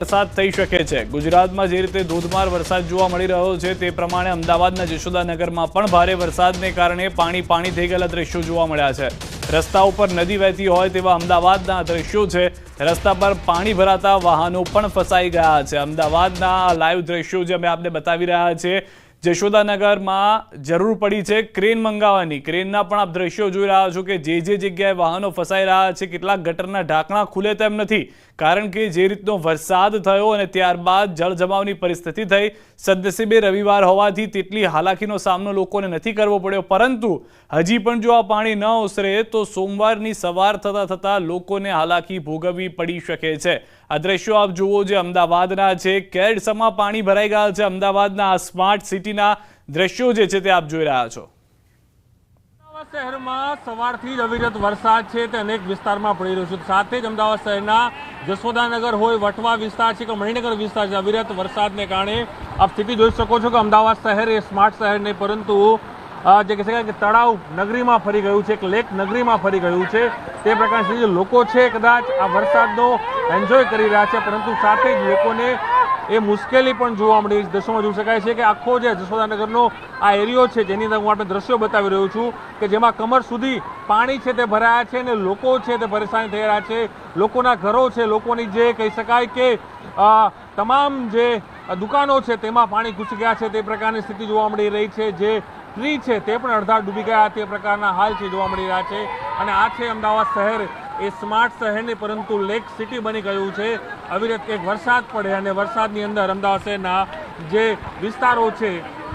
વરસાદ થઈ શકે છે। ગુજરાતમાં જે રીતે ધોધમાર વરસાદ જોવા મળી રહ્યો છે તે પ્રમાણે અમદાવાદના જશોદાનગરમાં પણ ભારે વરસાદને કારણે પાણી થઈ ગયેલા દ્રશ્યો જોવા મળ્યા છે। રસ્તા ઉપર નદી વહેતી હોય તેવા અમદાવાદના દ્રશ્યો છે। રસ્તા પર પાણી ભરાતા વાહનો પણ ફસાઈ ગયા છે। અમદાવાદના લાઈવ દ્રશ્યો જે અમે આપને બતાવી રહ્યા છીએ। જશોદાનગરમાં જરૂર પડી છે ક્રેન મંગાવવાની। ક્રેનના પણ આપ દ્રશ્યો જોઈ રહ્યા છો કે જે જગ્યાએ વાહનો ફસાઈ રહ્યા છે, કેટલાક ગટરના ઢાંકણા ખુલે તેમ નથી, કારણ કે જે રીતનો વરસાદ થયો અને ત્યારબાદ જળજમાવની પરિસ્થિતિ થઈ। સદનસીબે રવિવાર હોવાથી તેટલી હાલાકીનો સામનો લોકોને નથી કરવો પડ્યો, પરંતુ હજી પણ જો આ પાણી ન ઓસરે તો સોમવારની સવાર થતાં લોકોને હાલાકી ભોગવવી પડી શકે છે। આ દ્રશ્યો આપ જુઓ જે અમદાવાદના છે। કેડસમાં પાણી ભરાઈ ગયા છે। અમદાવાદના સ્માર્ટ સિટીના દ્રશ્યો જે છે તે આપ જોઈ રહ્યા છો। શહેરમાં સવારથી જ અવિરત વરસાદ છે તે અનેક વિસ્તારમાં પડી રહ્યો છે। સાથે જ અમદાવાદ શહેરના જશોદાનગર હોય, વટવા વિસ્તાર છે કે મણિનગર વિસ્તાર છે, અવિરત વરસાદને કારણે આપ સ્થિતિ જોઈ શકો છો કે અમદાવાદ શહેર એ સ્માર્ટ શહેર નહીં, પરંતુ જે કહી શકાય કે તળાવ નગરીમાં ફરી ગયું છે, એક લેક નગરીમાં ફરી ગયું છે। તે પ્રકારની લોકો છે કદાચ આ વરસાદનો એન્જોય કરી રહ્યા છે, પરંતુ સાથે જ લોકોને એ મુશ્કેલી પણ જોવા મળી દ્રશ્યોમાં જોઈ શકાય છે કે આખો જે જશોદાનગરનો આ એરિયો છે જેની અંદર હું આપણે દ્રશ્યો બતાવી રહ્યો છું કે જેમાં કમર સુધી પાણી છે તે ભરાયા છે અને લોકો છે તે પરેશાન થઈ રહ્યા છે। લોકોના ઘરો છે, લોકોની જે કહી શકાય કે તમામ જે દુકાનો છે તેમાં પાણી ઘૂસી ગયા છે, તે પ્રકારની સ્થિતિ જોવા મળી રહી છે। જે ટ્રી છે તે પણ અડધા ડૂબી ગયા, તે પ્રકારના હાલ છે જોવા મળી રહ્યા છે। અને આ છે અમદાવાદ શહેર એ સ્માર્ટ શહેર નહીં પરંતુ લેક સિટી બની ગયું છે। અવિરત એક વરસાદ પડે અને વરસાદની અંદર અમદાવાદ શહેરના જે વિસ્તારો છે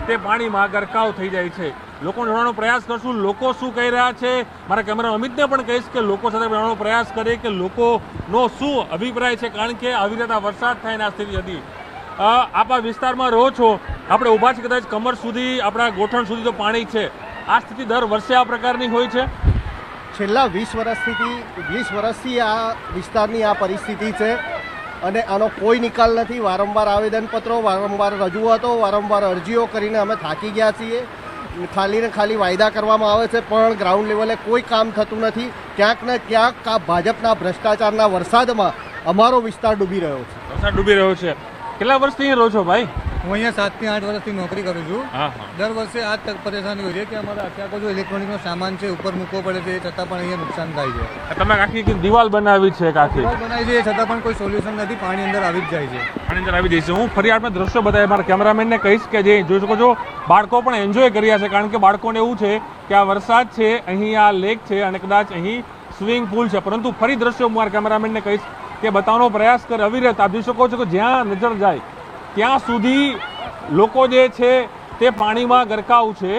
તે પાણીમાં ગરકાવ થઈ જાય છે। લોકોને જોડવાનો પ્રયાસ કરશું, લોકો શું કહી રહ્યા છે। મારા કેમેરા અમિતને પણ કહીશ કે લોકો સાથે જોડવાનો પ્રયાસ કરે કે લોકોનો શું અભિપ્રાય છે, કારણ કે અવિરત આ વરસાદ થઈને આ સ્થિતિ હતી। આપ આ વિસ્તારમાં રહો છો, આપણે ઊભા છે કદાચ કમર સુધી, આપણા ગોઠણ સુધી તો પાણી છે। આ સ્થિતિ દર વર્ષે આ પ્રકારની હોય છે। છેલ્લા 20 વર્ષથી આ વિસ્તારની આ પરિસ્થિતિ છે અને આનો કોઈ નિકાલ નથી। વારંવાર આવેદનપત્રો, વારંવાર રજૂઆતો, વારંવાર અરજીઓ કરીને અમે થાકી ગયા છીએ। ખાલી ને ખાલી વાયદા કરવામાં આવે છે પણ ગ્રાઉન્ડ લેવલે કોઈ કામ થતું નથી। ક્યાંક ને ક્યાંક આ ભાજપના ભ્રષ્ટાચારના વરસાદમાં અમારો વિસ્તાર ડૂબી રહ્યો છે। વરસાદ ડૂબી રહ્યો છે। કેટલા વર્ષથી અહીં રહો છો ભાઈ? હું અહીંયા 7 થી 8 વર્ષથી નોકરી કરું છું। દર વર્ષે આ જ પરેશાની હોય છે કે અમારા આખા જો ઇલેક્ટ્રોનિકનો સામાન છે ઉપર મૂકવો પડે છે, એ છતાં પણ અહીંયા નુકસાન થાય છે। તમે આખી દિવાલ બનાવી છે? દિવાલ બનાવી છે, છતાં પણ કોઈ સોલ્યુશન નથી, પાણી અંદર આવી જ જાય છે। પાણી અંદર આવી જાય છે। હું ફરી આપણે દ્રશ્યો બતાવ્યા, મારા કેમેરામેનને કહીશ કે જે જોઈ શકો છો બાળકો પણ એન્જોય કરી રહ્યા છે, કારણ કે બાળકોને એવું છે કે આ વરસાદ છે, અહીં આ લેક છે અને કદાચ અહીં સ્વિમિંગ પુલ છે, પરંતુ ફરી દ્રશ્યો મારા કેમેરામેનને કહીશ કે બતાવવાનો પ્રયાસ કરે। અવિરત આપ જોઈ શકો છો કે જ્યાં નજર જાય ત્યાં સુધી લોકો જે છે તે પાણીમાં ગરકાવ છે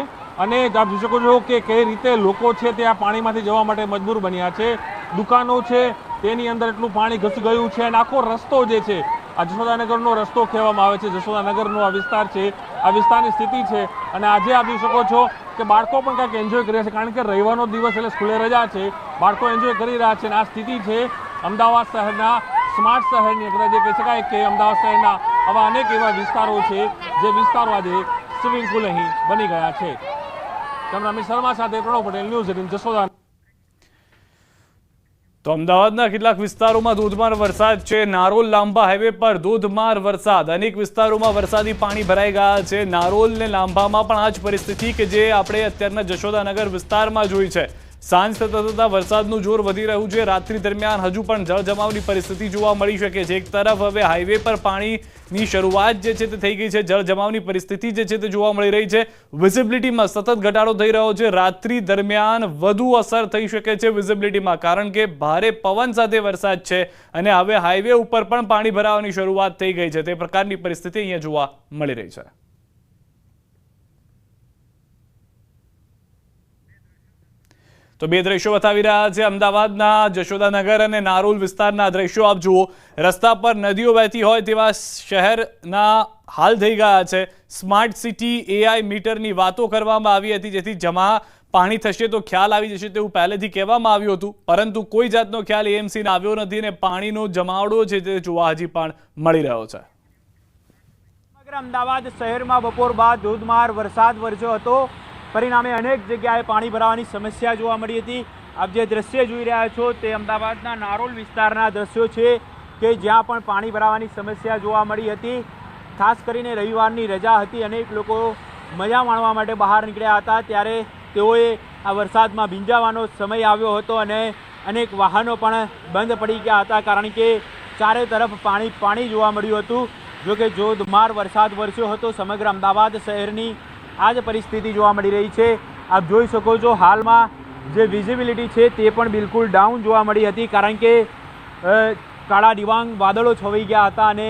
અને આપ જોઈ શકો છો કે કઈ રીતે લોકો છે તે આ પાણીમાંથી જવા માટે મજબૂર બન્યા છે। દુકાનો છે તેની અંદર એટલું પાણી ઘૂસી ગયું છે અને આખો રસ્તો જે છે આ જશોદાનગરનો રસ્તો કહેવામાં આવે છે, જશોદાનગરનો આ વિસ્તાર છે, આ વિસ્તારની સ્થિતિ છે। અને આજે આપ જોઈ શકો છો કે બાળકો પણ કાંઈક એન્જોય કરી રહ્યા છે, કારણ કે રવિવારનો દિવસ એટલે સ્કૂલે રજા છે, બાળકો એન્જોય કરી રહ્યા છે। અને આ સ્થિતિ છે અમદાવાદ શહેરના સ્માર્ટ શહેરની, કદાચ જે કહી શકાય કે અમદાવાદ શહેરના આવા અનેક એવા વિસ્તારો છે જે વિસ્તારો આજે સ્વિમિંગ પુલ અહીં બની ગયા છે। કેમેરામેન શર્મા સાથે પ્રણવ પટેલ, ન્યૂઝ 18 જશોદાનગર। તો અમદાવાદના કેટલાક વિસ્તારોમાં ધોધમાર વરસાદ છે। નારોલ લાંબા હાઈવે પર ધોધમાર વરસાદ, અનેક વિસ્તારોમાં વરસાદી પાણી ભરાઈ ગયા છે। નારોલ ને લાંબામાં પણ આ જ પરિસ્થિતિ કે જે આપણે અત્યારના જશોદાનગર વિસ્તારમાં જોઈ છે। સાંજ થતાં વરસાદનું જોર વધી રહ્યું છે। રાત્રિ દરમિયાન હજુ પણ જળજમાવની પરિસ્થિતિ જોવા મળી શકે છે। એક તરફ હવે હાઈવે પર પાણીની શરૂઆત જે છે તે થઈ ગઈ છે, જળજમાવની પરિસ્થિતિ જે છે તે જોવા મળી રહી છે। વિઝિબિલિટીમાં સતત ઘટાડો થઈ રહ્યો છે। રાત્રિ દરમિયાન વધુ અસર થઈ શકે છે વિઝિબિલિટીમાં, કારણ કે ભારે પવન સાથે વરસાદ છે અને હવે હાઈવે ઉપર પણ પાણી ભરાવાની શરૂઆત થઈ ગઈ છે। તે પ્રકારની પરિસ્થિતિ અહીંયા જોવા મળી રહી છે। તો બે દ્રશ્યો બતાવી રહ્યા છે અમદાવાદના જશોદાનગર અને નારોલ વિસ્તારના દ્રશ્યો આપ જુઓ। રસ્તા પર નદીઓ વહેતી હોય તેવા શહેરના હાલ થઈ ગયા છે। સ્માર્ટ સિટી એઆઈ મીટરની વાતો કરવામાં આવી હતી, જેથી જમા પાણી થશે તો ખ્યાલ આવી જશે તેવું પહેલેથી કહેવામાં આવ્યું હતું, પરંતુ કોઈ જાતનો ખ્યાલ એએમસીને આવ્યો નથી અને પાણીનો જમાવડો છે તે જોવા હજી પણ મળી રહ્યો છે। સમગ્ર અમદાવાદ શહેરમાં બપોર બાદ ધોધમાર વરસાદ વરસ્યો હતો। પરિણામે અનેક જગ્યાએ પાણી ભરાવાની સમસ્યા જોવા મળી હતી। આપ જે દ્રશ્ય જોઈ રહ્યા છો તે અમદાવાદના નારોલ વિસ્તારના દ્રશ્યો છે। કે જ્યાં પણ પાણી ભરાવાની સમસ્યા જોવા મળી હતી. ખાસ કરીને રવિવારની રજા હતી, અનેક લોકો મજા માણવા માટે બહાર નીકળ્યા હતા, ત્યારે તેઓએ આ વરસાદમાં ભીંજાવાનો સમય આવ્યો હતો અને અનેક વાહનો પણ બંધ પડી ગયા હતા, કારણ કે ચારે તરફ પાણી જોવા મળ્યું હતું. જોકે ધોધમાર વરસાદ વરસ્યો હતો. સમગ્ર અમદાવાદ શહેરની આ જ પરિસ્થિતિ જોવા મળી રહી છે. આપ જોઈ શકો છો હાલમાં જે વિઝિબિલિટી છે તે પણ બિલકુલ ડાઉન જોવા મળી હતી, કારણ કે કાળા ડિબાંગ વાદળો છવાઈ ગયા હતા અને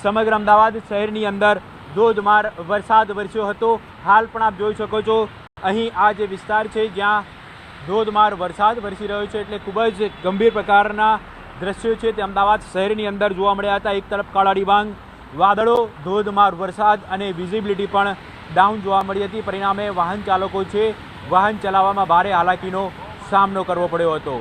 સમગ્ર અમદાવાદ શહેરની અંદર ધોધમાર વરસાદ વરસ્યો હતો. હાલ પણ આપ જોઈ શકો છો અહીં આ જે વિસ્તાર છે જ્યાં ધોધમાર વરસાદ વરસી રહ્યો છે, એટલે ખૂબ જ ગંભીર પ્રકારના દ્રશ્યો છે તે અમદાવાદ શહેરની અંદર જોવા મળ્યા હતા. એક તરફ કાળા ડિબાંગ વાદળો, ધોધમાર વરસાદ અને વિઝિબિલિટી પણ ડાઉન જોવા મળી હતી. પરિણામે વાહન ચાલકો છે વાહન ચલાવવામાં ભારે હાલાકીનો સામનો કરવો પડ્યો હતો.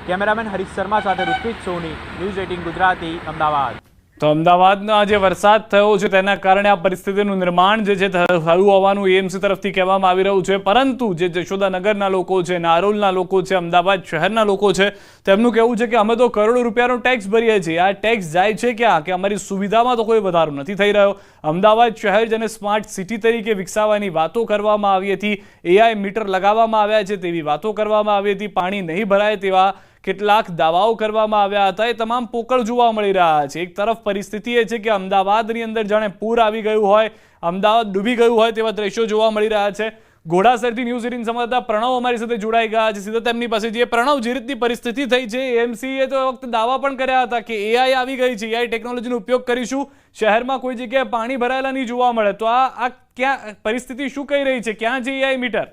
કેમેરામેન હરીશ શર્મા સાથે ઋત્વિક સોની, ન્યૂઝ 18 ગુજરાતી, અમદાવાદ. તો અમદાવાદના જે વરસાદ થયો છે તેના કારણે આ પરિસ્થિતિનું નિર્માણ જે છે થયું હોવાનું એએમસી તરફથી કહેવામાં આવી રહ્યું છે, પરંતુ જે જશોદાનગરના લોકો છે, નારોલના લોકો છે, અમદાવાદ શહેરના લોકો છે, તેમનું કહેવું છે કે અમે તો કરોડો રૂપિયાનો ટેક્સ ભરીએ છીએ. આ ટેક્સ જાય છે ક્યાં? કે અમારી સુવિધામાં તો કોઈ વધારો નથી થઈ રહ્યો. અમદાવાદ શહેર જેને સ્માર્ટ સિટી તરીકે વિકસાવવાની વાતો કરવામાં આવી હતી, AI મીટર લગાવવામાં આવ્યા છે તેવી વાતો કરવામાં આવી હતી, પાણી નહીં ભરાય તેવા કેટલાક દાવાઓ કરવામાં આવ્યા હતા, એ તમામ પોકળ જોવા મળી રહ્યા છે. એક તરફ પરિસ્થિતિ એ છે કે અમદાવાદની અંદર જાણે પૂર આવી ગયું હોય, અમદાવાદ ડૂબી ગયું હોય તેવા દ્રશ્યો જોવા મળી રહ્યા છે. ઘોડાસરથી ન્યૂઝ 18 સંવાદદાતા પ્રણવ અમારી સાથે જોડાઈ ગયા છે. સીધા તેમની પાસે જે પ્રણવ, જે રીતની પરિસ્થિતિ થઈ છે, એએમસીએ તો વખતે દાવા પણ કર્યા હતા કે AI આવી ગઈ છે, AI ટેકનોલોજીનો ઉપયોગ કરીશું, શહેરમાં કોઈ જગ્યાએ પાણી ભરાયેલા નહીં જોવા મળે. તો આ ક્યાં પરિસ્થિતિ શું કહી રહી છે? ક્યાં છે AI મીટર?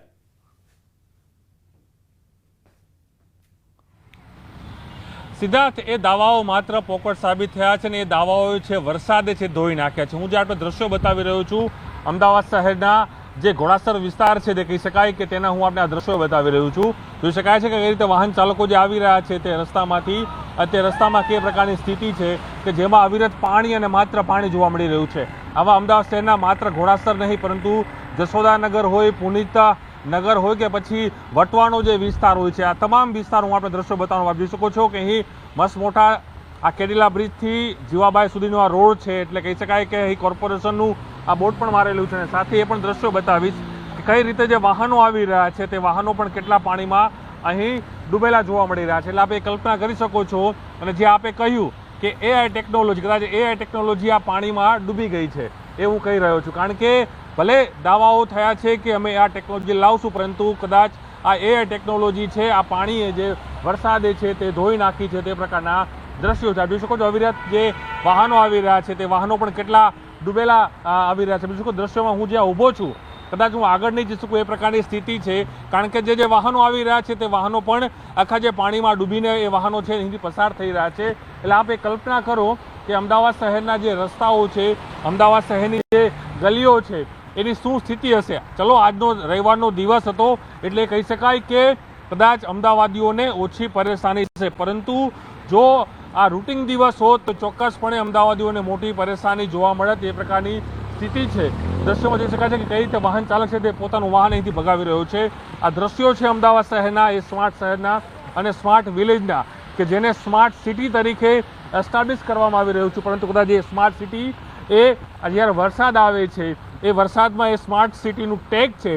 સિદ્ધાર્થ, એ દાવાઓ માત્ર પોકળ સાબિત થયા છે ને એ દાવાઓ છે વરસાદે છે ધોઈ નાખ્યા છે. હું જે આપણે દ્રશ્યો બતાવી રહ્યો છું અમદાવાદ શહેરના જે ઘોડાસર વિસ્તાર છે તે કહી શકાય કે તેના હું આપણે આ દ્રશ્યો બતાવી રહ્યો છું. જોઈ શકાય છે કે કઈ રીતે વાહન ચાલકો જે આવી રહ્યા છે તે રસ્તામાંથી, તે રસ્તામાં કઈ પ્રકારની સ્થિતિ છે કે જેમાં અવિરત પાણી અને માત્ર પાણી જોવા મળી રહ્યું છે. આવા અમદાવાદ શહેરના માત્ર ઘોડાસર નહીં, પરંતુ જશોદાનગર હોય, પુનિતા નગર હોય કે પછી વટવાનો જે વિસ્તાર હોય છે, આ તમામ વિસ્તાર હું આપણે દ્રશ્યો બતાવવાનું આપ જોઈ શકો છો કે અહીં મસ્ત મોટા આ કેડિલા બ્રિજથી જીવાબાઈ સુધીનો આ રોડ છે, એટલે કહી શકાય કે અહીં કોર્પોરેશનનું આ બોર્ડ પણ મારેલું છે. અને સાથે એ પણ દ્રશ્યો બતાવીશ કે કઈ રીતે જે વાહનો આવી રહ્યા છે તે વાહનો પણ કેટલા પાણીમાં અહીં ડૂબેલા જોવા મળી રહ્યા છે. એટલે આપણે કલ્પના કરી શકો છો. અને જે આપે કહ્યું કે AI ટેકનોલોજી, કદાચ AI ટેકનોલોજી આ પાણીમાં ડૂબી ગઈ છે એ હું કહી રહ્યો છું, કારણ કે ભલે દાવાઓ થયા છે કે અમે આ ટેકનોલોજી લાવશું, પરંતુ કદાચ આ AI ટેકનોલોજી છે આ પાણીએ જે વરસાદે છે તે ધોઈ નાખી છે તે પ્રકારના દ્રશ્યો છે. જોઈ શકો છો અવિરત જે વાહનો આવી રહ્યા છે તે વાહનો પણ કેટલા ડૂબેલા આવી રહ્યા છે. જોઈ શકો દ્રશ્યોમાં હું જ્યાં ઊભો છું કદાચ હું આગળ નહીં જઈ શકું એ પ્રકારની સ્થિતિ છે, કારણ કે જે વાહનો આવી રહ્યા છે તે વાહનો પણ આખા જે પાણીમાં ડૂબીને એ વાહનો છે અહીંથી પસાર થઈ રહ્યા છે. એટલે આપ એ કલ્પના કરો કે અમદાવાદ શહેરના જે રસ્તાઓ છે, અમદાવાદ શહેરની જે ગલીઓ છે એની શું સ્થિતિ હશે. ચલો આજનો રવિવારનો દિવસ હતો એટલે કહી શકાય કે કદાચ અમદાવાદીઓને ઓછી પરેશાની થશે, પરંતુ જો આ રૂટિન દિવસ હોત તો ચોક્કસપણે અમદાવાદીઓને મોટી પરેશાની જોવા મળે તે પ્રકારની સ્થિતિ છે. દ્રશ્યોમાં જોઈ શકાય છે કે કઈ રીતે વાહન ચાલક છે તે પોતાનું વાહન અહીંથી ભગાવી રહ્યો છે. આ દ્રશ્યો છે અમદાવાદ શહેરના, એ સ્માર્ટ શહેરના અને સ્માર્ટ વિલેજના, કે જેને સ્માર્ટ સિટી તરીકે એસ્ટાબ્લિશ કરવામાં આવી રહ્યું છે. પરંતુ કદાચ એ સ્માર્ટ સિટી એ જ્યારે વરસાદ આવે છે એ વરસાદમાં એ સ્માર્ટ સિટીનું ટેગ છે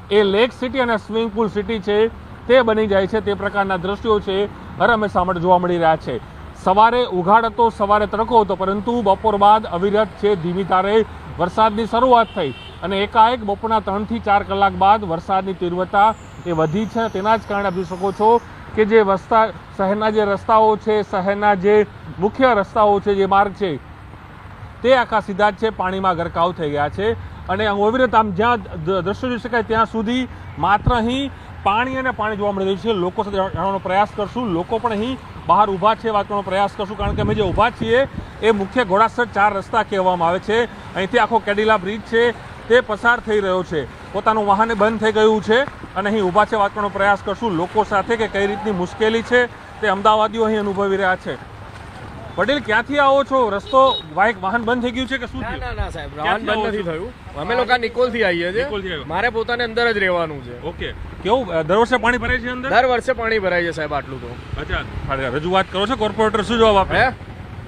એ લેક સિટી અને સ્વિમિંગ પુલ સિટી છે તે બની જાય છે. તે પ્રકારના દ્રશ્યો છે હર હંમેશા માટે જોવા મળી રહ્યા છે. સવારે ઉઘાડ હતો, સવારે તડકો હતો, પરંતુ બપોર બાદ અવિરત છે ધીમી ધારે વરસાદની શરૂઆત થઈ અને એકાએક બપોરના 3 થી 4 કલાક બાદ વરસાદની તીવ્રતા એ વધી છે. તેના જ કારણે આપ જોઈ શકો છો કે જે શહેરના જે રસ્તાઓ છે, શહેરના જે મુખ્ય રસ્તાઓ છે, જે માર્ગ છે તે આખા સીધા જ છે પાણીમાં ગરકાવ થઈ ગયા છે. અને અવિરત આમ જ્યાં દ્રશ્યો જોઈ શકાય ત્યાં સુધી માત્ર અહીં પાણી અને પાણી જોવા મળી રહ્યું છે. લોકો સાથે જાણવાનો પ્રયાસ કરશું, લોકો પણ અહીં બહાર ઊભા છે, વાત કરવાનો પ્રયાસ કરશું, કારણ કે અમે જે ઊભા છીએ એ મુખ્ય ઘોડાસર 4 રસ્તા કહેવામાં આવે છે. અહીંથી આખો કેડિલા બ્રિજ છે તે પસાર થઈ રહ્યો છે, પોતાનું વાહન બંધ થઈ ગયું છે અને અહીં ઊભા છે, વાત કરવાનો પ્રયાસ કરશું લોકો સાથે કે કઈ રીતની મુશ્કેલી છે તે અમદાવાદીઓ અહીં અનુભવી રહ્યા છે. પટેલ, ક્યાંથી આવો છો? રસ્તો વાહન બંધ થઈ ગયું છે કે શું થયું? ના સાહેબ, વાહન બંધ નથી થયું. અમે લોકો નિકોલથી આવીએ છીએ. મારે પોતાને અંદર જ રહેવાનું છે. ઓકે. કેવું દર વર્ષે પાણી ભરાય છે અંદર? દર વર્ષે પાણી ભરાય છે સાહેબ. આટલું તો અચ્છા, રજૂઆત કરો છો કોર્પોરેટર શું જવાબ આપે?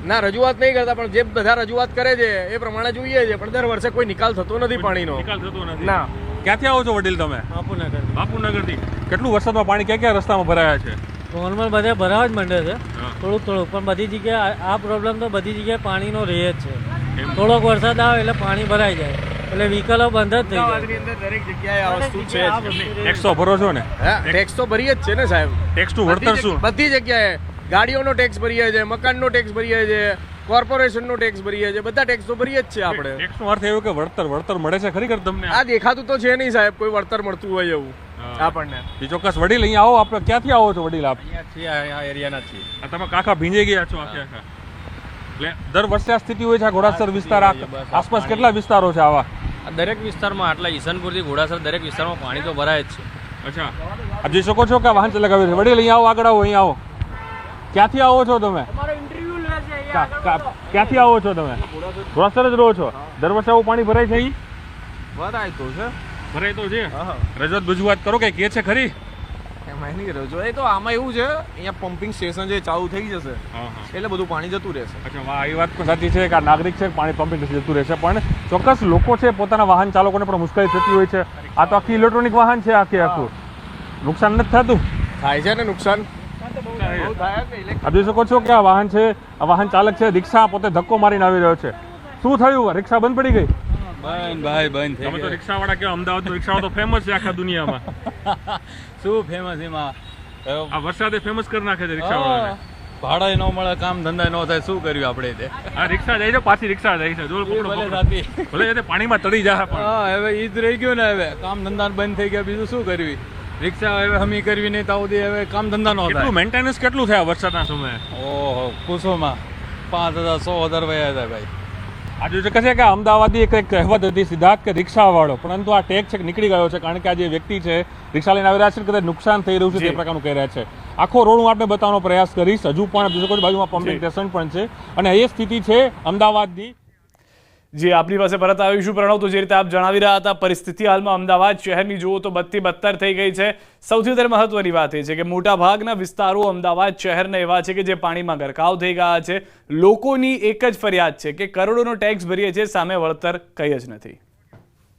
ના રજૂઆત નહીં કરતા, પણ જે બધા રજૂઆત કરે છે એ પ્રમાણે જોઈએ છે, પણ દર વર્ષે કોઈ નિકાલ થતો નથી પાણીનો. નિકાલ થતો નથી. ના. ક્યાંથી આવો છો વડીલ તમે? બાપુનગરથી. કેટલું વરસાદમાં પાણી ક્યાં ક્યાં રસ્તામાં ભરાયા છે? નોર્મલ બધે ભરાવા જ માંડે છે, થોડુંક થોડુંક, પણ બધી જગ્યાએ આ પ્રોબ્લેમ તો બધી જગ્યાએ પાણીનો રહે જ છે. થોડોક વરસાદ આવે એટલે પાણી ભરાઈ જાય, એટલે વ્હીકલો બંધ જ થઈ જાય. અમદાવાદની અંદર દરેક જગ્યાએ આ વસ્તુ છે જ. ટેક્સ તો ભરો છો ને? હા, ટેક્સ તો ભરીએ જ છે ને સાહેબ. ટેક્સ નું વળતર શું? બધી જગ્યાએ ગાડીઓનો ટેક્સ ભરીએ છે, મકાનનો ટેક્સ ભરીએ છે, કોર્પોરેશનનો ટેક્સ ભરીએ છે, બધા ટેક્સ તો ભરીએ જ છે આપણે. ટેક્સ નો અર્થ એવો કે વળતર મળે છે ખરેખર તમને? આ દેખાતું તો છે નહીં સાહેબ, કોઈ વળતર મળતું હોય એવું આપણને. એ ચોક્કસ. વડીલ અહીંયા આવો, આપણે ક્યાંથી આવો છો વડીલ? આપ આ એરિયાના છીએ. તમે કાકા ભીંજાઈ ગયા છો આખે આખા? એટલે દર વર્ષે આ સ્થિતિ હોય છે. આ ઘોડાસર વિસ્તાર આસપાસ કેટલા વિસ્તારો છે આવા? દરેક વિસ્તારમાં આટલા ઈસનપુરથી ઘોડાસર દરેક વિસ્તારમાં પાણી તો ભરાય જ છે. અચ્છા, આપ જોઈ શકો છો કે વાહન ચલાવ્યું છે. વડીલ અહીંયા આવો, આગળ આવો, અહીંયા આવો. ક્યાંથી આવો છો તમે? ક્યાંથી આવો છો તમે? ઘોડાસર જ રહો છો. દર વર્ષે આવું પાણી ભરાય છે અહીં? ભરાય તો છે. ભરાય તો છે. રજૂઆત કરો કે છે ખરી? એમાં નહીં રહ્યો એ તો આમાં એવું છે, અહીંયા પમ્પિંગ સ્ટેશન જે ચાલુ થઈ જશે એટલે બધું પાણી જતું રહેશે. અચ્છા, વાહ, એ વાત પણ સાચી છે કે આ નાગરિક છે, પાણી પમ્પિંગ જતું રહેશે, પણ ચોક્કસ લોકો છે પોતાના વાહન ચાલકોને પણ મુશ્કેલી થતી હોય છે. આ તો આખી ઇલેક્ટ્રોનિક વાહન છે, આખું નુકસાન નથી થતું? થાય છે ને નુકસાન. આપ જોઈ શકો છો કે આ વાહન છે, આ વાહન ચાલક છે, રિક્ષા પોતે ધક્કો મારીને આવી રહ્યો છે. શું થયું? રિક્ષા બંધ પડી ગઈ? બંધ તમે તો રિક્ષાવાળા કેવો? અમદાવાદનો રિક્ષાવાળો તો ફેમસ છે આખા દુનિયામાં. શું ફેમસ એમાં? આ વરસાદે ફેમસ કરી નાખે છે રિક્ષાવાળાને. ભાડા ન મળે, કામ ધંધા ન થાય, શું કર્યું આપણે? આ રિક્ષા જાય છે, પાછી રિક્ષા જાય છે. જો ભલે તે પાણીમાં તળી જાય પણ હા, હવે ઈ જ રહી ગયું ને. હવે કામ ધંધા બંધ થઈ ગયા, બીજું શું કરવી? રિક્ષા હવે હમી કરવી નહીં તો હવે કામ ધંધા ન થાય. કેટલું મેન્ટેનન્સ કેટલું થયા વરસાદના સમયે? ઓહો, પૂછોમાં 5,000 100,000 વયા હતા ભાઈ. આ જો કહે છે કે અમદાવાદની એક કહેવત હતી સિદ્ધાર્થ કે રિક્ષાવાળો, પરંતુ આ ટેક્સ છે નીકળી ગયો છે, કારણ કે આ જે વ્યક્તિ છે રિક્ષા લઈને આવી રહ્યા છે, કદાચ નુકસાન થઈ રહ્યું છે તે પ્રકારનું કહી રહ્યા છે. આખો રોડ હું આપને બતાવવાનો પ્રયાસ કરીશ. હજુ પણ બાજુમાં પમ્પિંગ સ્ટેશન પણ છે અને એ સ્થિતિ છે અમદાવાદની. જે આપણી પાસે પરત આવીશું પ્રણવ, તો જે રીતે આપ જણાવી રહ્યા હતા, પરિસ્થિતિ હાલમાં અમદાવાદ શહેરની જુઓ તો બદથી બદતર થઈ ગઈ છે. સૌથી વધારે મહત્વની વાત એ છે કે મોટાભાગના વિસ્તારો અમદાવાદ શહેરના એવા છે કે જે પાણીમાં ગરકાવ થઈ ગયા છે. લોકોની એક જ ફરિયાદ છે કે કરોડોનો ટેક્સ ભરીએ છે, સામે વળતર કંઈ જ નથી.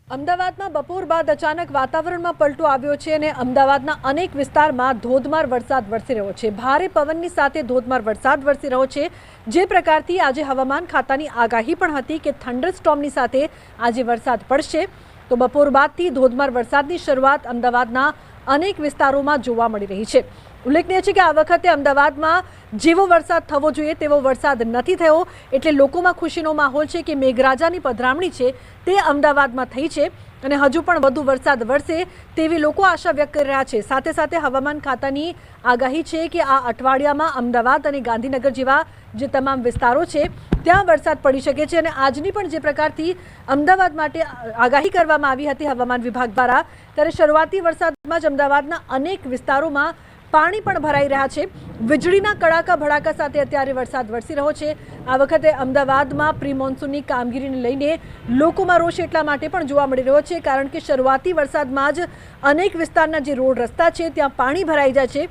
અમદાવાદમાં બપોર બાદ અચાનક વાતાવરણમાં પલટો આવ્યો છે અને અમદાવાદના અનેક વિસ્તારમાં ધોધમાર વરસાદ વરસી રહ્યો છે. ભારે પવનની સાથે ધોધમાર વરસાદ વરસી રહ્યો છે. જે પ્રકારથી આજે હવામાન ખાતાની આગાહી પણ હતી કે થંડરસ્ટોર્મની સાથે આજે વરસાદ પડશે, તો બપોર બાદથી ધોધમાર વરસાદની શરૂઆત અમદાવાદના અનેક વિસ્તારોમાં જોવા મળી રહી છે. ઉલ્લેખનીય છે કે આ વખતે અમદાવાદમાં જેવો વરસાદ થવો જોઈએ તેવો વરસાદ નથી થયો, એટલે લોકોમાં ખુશીનો માહોલ છે કે મેઘરાજાની પધરામણી છે તે અમદાવાદમાં થઈ છે અને હજુ પણ વધુ વરસાદ વરસે તેવી લોકો આશા વ્યક્ત કરી રહ્યા છે. સાથે સાથે હવામાન ખાતાની આગાહી છે કે આ અઠવાડિયામાં અમદાવાદ અને ગાંધીનગર જેવા જે તમામ વિસ્તારો છે ત્યાં વરસાદ પડી શકે છે. અને આજની પણ જે પ્રકારથી અમદાવાદ માટે આગાહી કરવામાં આવી હતી હવામાન વિભાગ દ્વારા, ત્યારે શરૂઆતી વરસાદમાં જ અમદાવાદના અનેક વિસ્તારોમાં પાણી પણ ભરાઈ રહ્યા છે. વીજળીના કડાકા ભડાકા સાથે અત્યારે વરસાદ વરસી રહ્યો છે. આ વખતે અમદાવાદમાં પ્રી મોન્સૂનની કામગીરીને લઈને લોકોમાં રોષ એટલા માટે પણ જોવા મળી રહ્યો છે કારણ કે શરૂઆતી વરસાદમાં જ અનેક વિસ્તારના જે રોડ રસ્તા છે ત્યાં પાણી ભરાઈ જાય છે.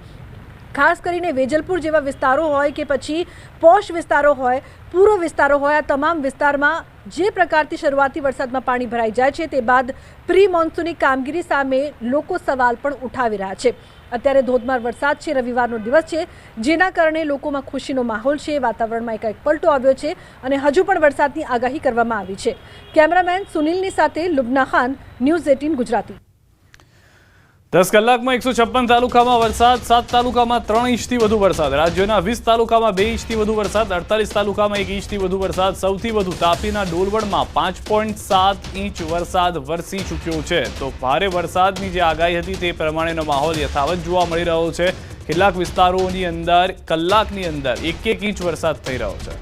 ખાસ કરીને વેજલપુર જેવા વિસ્તારો હોય કે પછી પોશ વિસ્તારો હોય, પૂર્વ વિસ્તારો હોય, આ તમામ વિસ્તારમાં જે પ્રકારથી શરૂઆતી વરસાદમાં પાણી ભરાઈ જાય છે તે બાદ પ્રી મોન્સૂનની કામગીરી સામે લોકો સવાલ પણ ઉઠાવી રહ્યા છે. અત્યારે ધોધમાર વરસાદ છે, રવિવારનો દિવસ છે, જેના કારણે લોકોમાં ખુશીનો માહોલ છે. વાતાવરણમાં એકાએક પલટો આવ્યો છે અને હજુ પણ વરસાદની આગાહી કરવામાં આવી છે. કેમેરામેન સુનિલની સાથે લુબના ખાન, ન્યૂઝ 18 ગુજરાતી. 10 કલાકમાં 156 તાલુકામાં વરસાદ, 7 તાલુકામાં 3 ઇંચથી વધુ વરસાદ, રાજ્યના 20 તાલુકામાં 2 ઇંચથી વધુ વરસાદ, 48 તાલુકામાં 1 ઇંચથી વધુ વરસાદ. સૌથી વધુ તાપીના ડોલવણમાં 5.7 ઇંચ વરસાદ વરસી ચૂક્યો છે. તો ભારે વરસાદની જે આગાહી હતી તે પ્રમાણેનો માહોલ યથાવત જોવા મળી રહ્યો છે. કેટલાક વિસ્તારોની અંદર કલાકની અંદર 1-1 ઇંચ વરસાદ થઈ રહ્યો છે.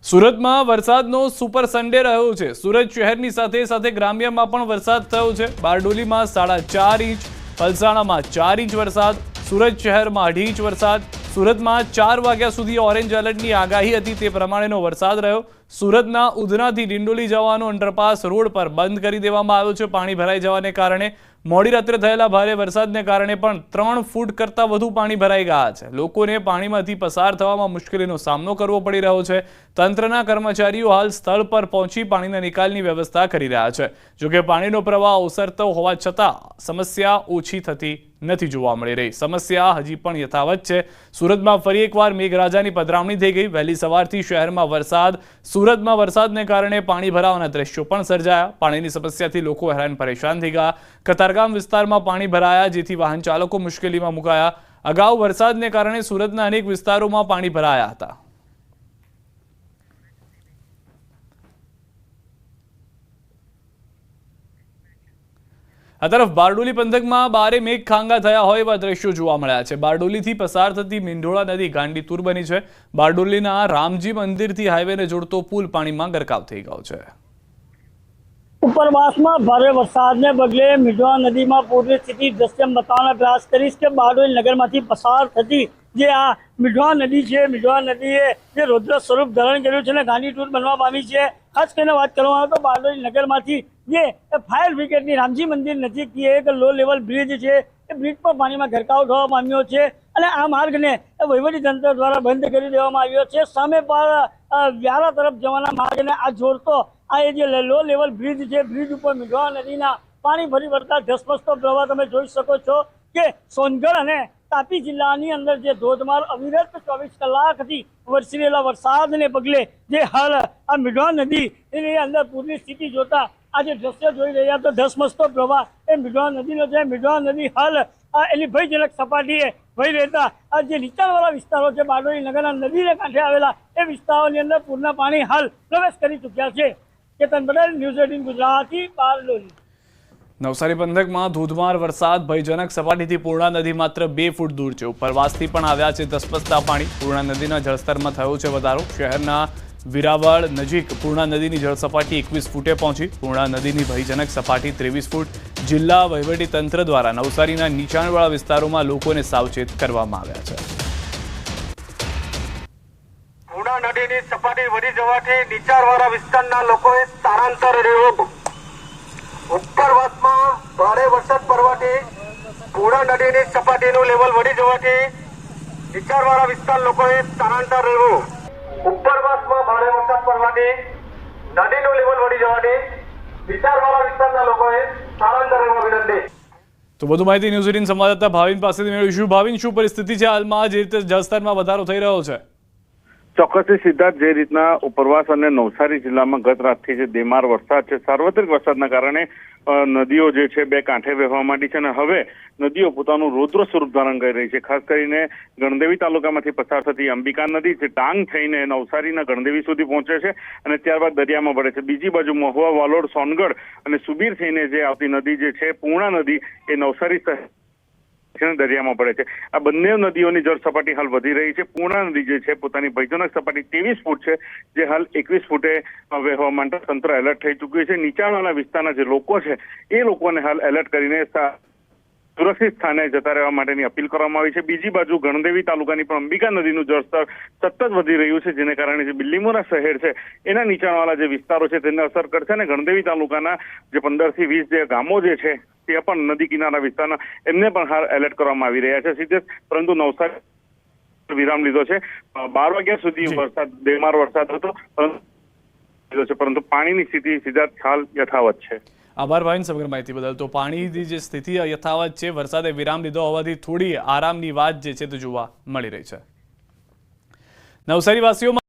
સુરતમાં વરસાદનો સુપર સન્ડે રહ્યો છે. સુરત શહેરની સાથે સાથે ગ્રામ્યમાં પણ વરસાદ થયો છે. બારડોલીમાં 4.5 ઇંચ, પલસાણામાં 4 ઇંચ વરસાદ, સુરત શહેરમાં 2.5 ઇંચ વરસાદ. સુરતમાં 4 વાગ્યા સુધી ઓરેન્જ એલર્ટની આગાહી હતી તે પ્રમાણેનો વરસાદ રહ્યો. સુરતના ઉધનાથી ડિંડોલી જવાનો અંડરપાસ રોડ પર બંધ કરી દેવામાં આવ્યો છે. પાણી ભરાઈ જવાને કારણે મોડી રાત્રે થયેલા ભારે વરસાદને કારણે પણ 3 ફૂટ કરતાં વધુ પાણી ભરાઈ ગયા છે. લોકોને પાણીમાંથી પસાર થવામાં મુશ્કેલીનો સામનો કરવો પડી રહ્યો છે. તંત્રના કર્મચારીઓ હાલ સ્થળ પર પહોંચી પાણીના નિકાલની વ્યવસ્થા કરી રહ્યા છે. જોકે પાણીનો પ્રવાહ ઓસરતો હોવા છતાં સમસ્યા ઓછી થતી નથી જોવા મળી રહી. સમસ્યા હજી પણ યથાવત છે. સુરતમાં ફરી એકવાર મેઘરાજાની પધરામણી થઈ ગઈ. વહેલી સવારથી શહેરમાં વરસાદ, સુરતમાં વરસાદને કારણે પાણી ભરાવાના દ્રશ્યો પણ સર્જાયા. પાણીની સમસ્યાથી લોકો હેરાન પરેશાન થઈ ગયા. કતારગામ વિસ્તારમાં પાણી ભરાયા, જેથી વાહન ચાલકો મુશ્કેલીમાં મુકાયા. અગાઉ વરસાદને કારણે સુરતના અનેક વિસ્તારોમાં પાણી ભરાયા હતા. આ તરફ બારડોલી પંથકમાં બારે મેઘ ખાંગા થયા હોય એવા દ્રશ્યો જોવા મળ્યા છે. બારડોલીથી પસાર થતી મીંઢોળા નદી ગાંડીતુર બની છે. બારડોલીના રામજી મંદિરથી હાઈવેને જોડતો પુલ પાણીમાં ગરકાવ થઈ ગયો છે. ઉપરવાસમાં ભારે વરસાદને પગલે મીંઢોળા નદીમાં પૂરની સ્થિતિ દ્રશ્ય બતાવવાનો પ્રયાસ કરીશ કે બારડોલી નગરમાંથી પસાર થતી જે આ મીંઢોળા નદી છે, મીંઢોળા નદીએ જે રૌદ્ર સ્વરૂપ ધારણ કર્યું છે અને ગાંડીતુર બનવા પામી છે. ખાસ કરીને વાત કરવામાં આવે તો બારડોલી નગરમાંથી જે ફાયર બ્રિગેડની રામજી મંદિર નજીકથી એક લો લેવલ બ્રિજ છે, એ બ્રિજ પર પાણીમાં ગરકાવ થવા પામ્યો છે અને આ માર્ગને વહીવટીતંત્ર દ્વારા બંધ કરી દેવામાં આવ્યો છે. સામે પર વ્યારા તરફ જવાના માર્ગને આ જોડતો આ જે લો લેવલ બ્રિજ છે, બ્રિજ ઉપર મીંઢોળા નદીના પાણી ફરી વળતા ધસમસતો પ્રવાહ તમે જોઈ શકો છો કે સોનગઢ અને તાપી જિલ્લાની અંદર જે ધોધમાર અવિરત 24 કલાકથી વરસી રહેલા વરસાદને પગલે જે હાલ આ મીંઢોળા નદીની અંદર પૂરની સ્થિતિ જોતા આ જે દ્રશ્ય જોઈ રહ્યા તો ધસમસતો પ્રવાહ એ મીંઢોળા નદીનો છે. મીંઢોળા નદી હાલ એની ભયજનક સપાટીએ વહી રહેતા આ જે નીચાણવાળા વિસ્તારો છે, બારડોલી નગરના નદીને કાંઠે આવેલા એ વિસ્તારોની અંદર પૂરના પાણી હાલ પ્રવેશ કરી ચૂક્યા છે. કેતન પટેલ, ન્યૂઝ 18 ગુજરાતી, બારડોલી. નવસારી પંથકમાં ધોધમાર વરસાદ, ભયજનક સપાટીથી પૂર્ણા નદી માત્ર 2 ફૂટ દૂર છે. ઉપરવાસથી પણ આવ્યા છે ધસમસતા પાણી. પૂર્ણા નદીના જળસ્તરમાં થયો છે વધારો. શહેરના વિરાવળ નજીક પૂર્ણા નદીની જળસપાટી 21 ફૂટે પહોંચી. પૂર્ણા નદીની ભયજનક સપાટી 23 ફૂટ. જિલ્લા વહીવટી તંત્ર દ્વારા નવસારીના નીચાણવાળા વિસ્તારોમાં લોકોને સાવચેત કરવામાં આવ્યા છે. પૂર્ણા નદીની સપાટી વધી જવાથી નીચાણવાળા વિસ્તારના લોકોએ સ્થળાંતર રહેવું. ઉપરવાસમાં ભારે વરસાદ પડવાથી પૂર્ણા નદીની સપાટીનું લેવલ વધી જવાથી નીચાણવાળા વિસ્તાર લોકોએ સ્થળાંતર રહેવું. ઉપરવાસમાં ભારે વરસાદ પડવાથી નદીનું લેવલ વધી જવાથી નીચાણવાળા વિસ્તારના લોકોએ સ્થળાંતર રહેવા વિનંતી. તો વધુ માહિતી ન્યૂઝ 18 સંવાદદાતા ભાવિન પાસેથી મેળવીશું. ભાવિન, શું પરિસ્થિતિ છે હાલમાં, જે રીતે જળસ્તરમાં વધારો થઈ રહ્યો છે? ચોક્કસથી સિદ્ધાર્થ, જે રીતના ઉપરવાસ અને નવસારી જિલ્લામાં ગત રાતથી જે બેમાર વરસાદ છે, સાર્વત્રિક વરસાદના કારણે નદીઓ જે છે બે કાંઠે વહેવા માંડી છે અને હવે નદીઓ પોતાનું રૌદ્ર સ્વરૂપ ધારણ કરી રહી છે. ખાસ કરીને ગણદેવી તાલુકામાંથી પસાર થતી અંબિકા નદી જે ડાંગ થઈને નવસારીના ગણદેવી સુધી પહોંચે છે અને ત્યારબાદ દરિયામાં ભળે છે. બીજી બાજુ મહુવા, વાલોડ, સોનગઢ અને સુબીર થઈને જે આવતી નદી જે છે પૂર્ણા નદી, એ નવસારી દરિયામાં પડે છે. આ બંને નદીઓની જળ સપાટી હાલ વધી રહી છે. પૂર્ણા નદી જે છે પોતાની ભયજનક સપાટી 23 ફૂટ છે, જે હાલ 21 ફૂટે વહેવા માટે તંત્ર એલર્ટ થઈ ચૂક્યું છે. નીચાણવાળા વિસ્તારના જે લોકો છે એ લોકોને હાલ એલર્ટ કરીને સુરક્ષિત સ્થાને જતા રહેવા માટેની અપીલ કરવામાં આવી છે. બીજી બાજુ ગણદેવી તાલુકાની પણ અંબિકા નદીનું જળસ્તર સતત વધી રહ્યું છે, જેને કારણે જે બિલ્લીમોરા શહેર છે એના નીચાણવાળા જે વિસ્તારો છે તેને અસર કરશે અને ગણદેવી તાલુકાના જે 15 થી 20 જે ગામો જે છે તે પણ નદી કિનારા વિસ્તારના એમને પણ હાલ એલર્ટ કરવામાં આવી રહ્યા છે સીધે. પરંતુ નવસારી વિરામ લીધો છે. 12 વાગ્યા સુધી વરસાદ, બેમાર વરસાદ હતો, પરંતુ પાણીની સ્થિતિ સીધા હાલ યથાવત છે. આભાર ભાવિન સમગ્ર માહિતી બદલ. તો પાણીની જે સ્થિતિ યથાવત છે, વરસાદે વિરામ લીધો હોવાથી થોડી આરામની વાત જે છે તે જોવા મળી રહી છે. નવસારી વાસીઓમાં